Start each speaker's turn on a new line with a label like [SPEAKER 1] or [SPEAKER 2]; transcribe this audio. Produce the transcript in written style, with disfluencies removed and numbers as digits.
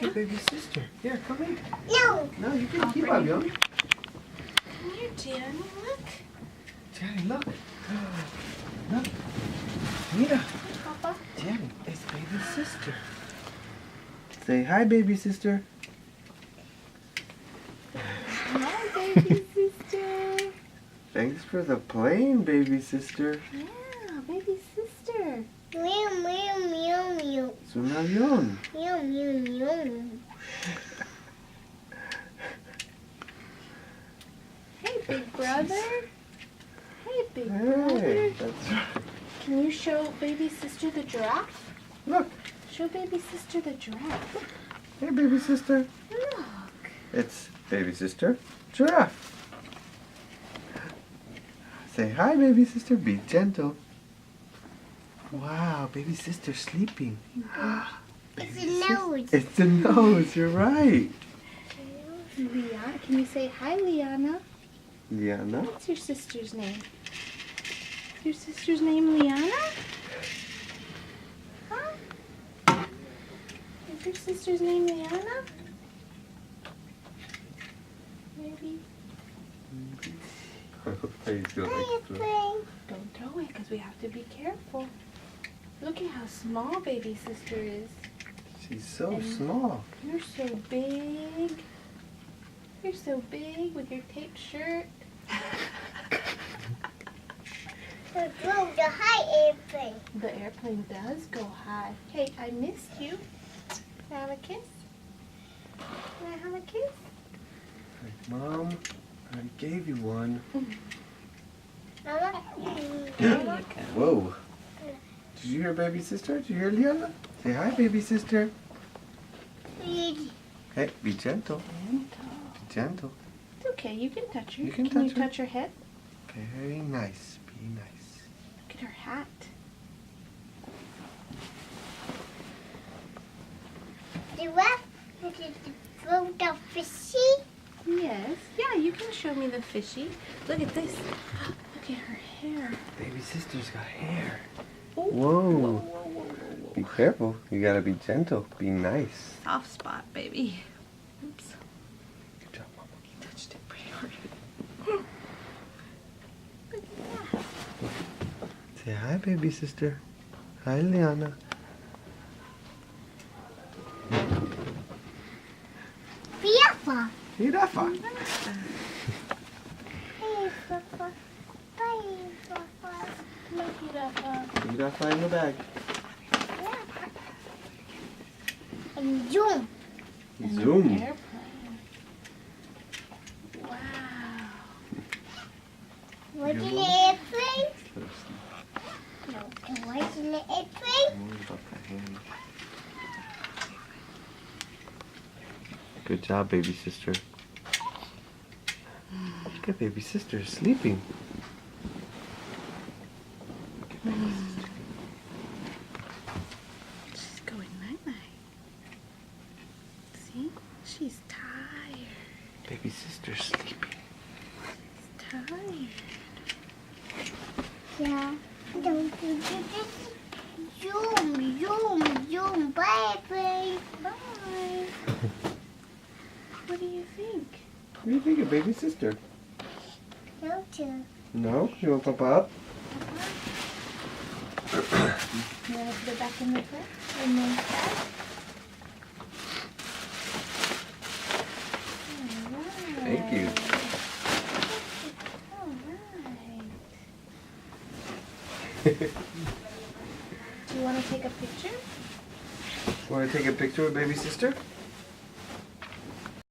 [SPEAKER 1] at baby sister. Here, come here.
[SPEAKER 2] No.
[SPEAKER 1] No, you can keep
[SPEAKER 3] bring
[SPEAKER 1] up,
[SPEAKER 3] you.
[SPEAKER 1] young.
[SPEAKER 3] Come here, Danny, look.
[SPEAKER 1] Danny, look. Look. Mira.
[SPEAKER 3] Papa.
[SPEAKER 1] Danny, it's baby sister. Say hi, baby sister.
[SPEAKER 3] Hi, baby sister.
[SPEAKER 1] Thanks for the plane, baby sister.
[SPEAKER 3] Yeah, baby sister.
[SPEAKER 2] Meow, meow, meow, meow.
[SPEAKER 1] Es un avión.
[SPEAKER 2] Meow, meow, meow.
[SPEAKER 3] Hey, big brother. Hey, big
[SPEAKER 1] Hey,
[SPEAKER 3] brother.
[SPEAKER 1] that's right.
[SPEAKER 3] Can you show baby sister the giraffe?
[SPEAKER 1] Look.
[SPEAKER 3] Show baby sister the giraffe.
[SPEAKER 1] Hey, baby sister.
[SPEAKER 3] Look.
[SPEAKER 1] It's baby sister, giraffe. Say hi, baby sister. Be gentle. Wow, baby sister's sleeping.
[SPEAKER 2] It's a nose.
[SPEAKER 1] It's the nose. You're right.
[SPEAKER 3] Liana. Can you say hi, Liana?
[SPEAKER 1] Liana.
[SPEAKER 3] What's your sister's name? Your sister's name Liana? Huh? Is your sister's name Liana? Maybe.
[SPEAKER 1] Please go like this.
[SPEAKER 3] Don't throw it because we have to be careful. Look at how small baby sister is.
[SPEAKER 1] She's so
[SPEAKER 3] And-
[SPEAKER 1] small.
[SPEAKER 3] You're so big. You're so big with your taped shirt.
[SPEAKER 2] So go the high airplane.
[SPEAKER 3] The airplane does go high. Hey, I missed you. Can I have a kiss? Can I have a kiss?
[SPEAKER 1] Mom, I gave you one.
[SPEAKER 2] Mama.
[SPEAKER 3] There you
[SPEAKER 2] Mama.
[SPEAKER 3] go.
[SPEAKER 1] Whoa. Did you hear baby sister? Did you hear Liana? Say hi, baby sister. Hey, be gentle.
[SPEAKER 3] Gentle.
[SPEAKER 1] Be gentle.
[SPEAKER 3] It's okay, you can touch her.
[SPEAKER 1] You can
[SPEAKER 3] you
[SPEAKER 1] touch her.
[SPEAKER 3] touch her head?
[SPEAKER 1] Very nice. Be nice.
[SPEAKER 3] Look at her hat.
[SPEAKER 2] The what? Throw the fishy.
[SPEAKER 3] Yes. Yeah, you can show me the fishy. Look at this. Look at her hair.
[SPEAKER 1] Baby sister's got hair.
[SPEAKER 3] Oh,
[SPEAKER 1] Whoa.
[SPEAKER 3] whoa, whoa, whoa, whoa.
[SPEAKER 1] Be careful. You gotta be gentle. Be nice.
[SPEAKER 3] Soft spot, baby. Oops.
[SPEAKER 1] Good job, Mama.
[SPEAKER 3] You touched it pretty hard. Look at that.
[SPEAKER 1] Say hi, baby sister. Hi, Liana.
[SPEAKER 2] Papa.
[SPEAKER 1] Girafa.
[SPEAKER 2] Hey, Papa. Bye, Papa.
[SPEAKER 3] Look at that.
[SPEAKER 1] Girafa in the bag.
[SPEAKER 2] And zoom.
[SPEAKER 1] Zoom.
[SPEAKER 3] Airplane. Wow.
[SPEAKER 2] What's in the airplane? No. And what's in the airplane?
[SPEAKER 1] Good job, baby sister. Look at baby sister sleeping. Look at baby sister.
[SPEAKER 3] She's going night-night. See? She's tired.
[SPEAKER 1] Baby sister's sleeping.
[SPEAKER 3] She's tired.
[SPEAKER 2] Yeah. Don't do this. Zoom, zoom, zoom. Bye, airplane.
[SPEAKER 3] Bye. What do you think?
[SPEAKER 1] What do you think of baby sister?
[SPEAKER 2] No, too.
[SPEAKER 1] No? You want Papa up?
[SPEAKER 3] You want to put it back in the front? In the bag? Alright.
[SPEAKER 1] Thank you.
[SPEAKER 3] Alright. Do you want to take a picture?
[SPEAKER 1] Want to take a picture with baby sister?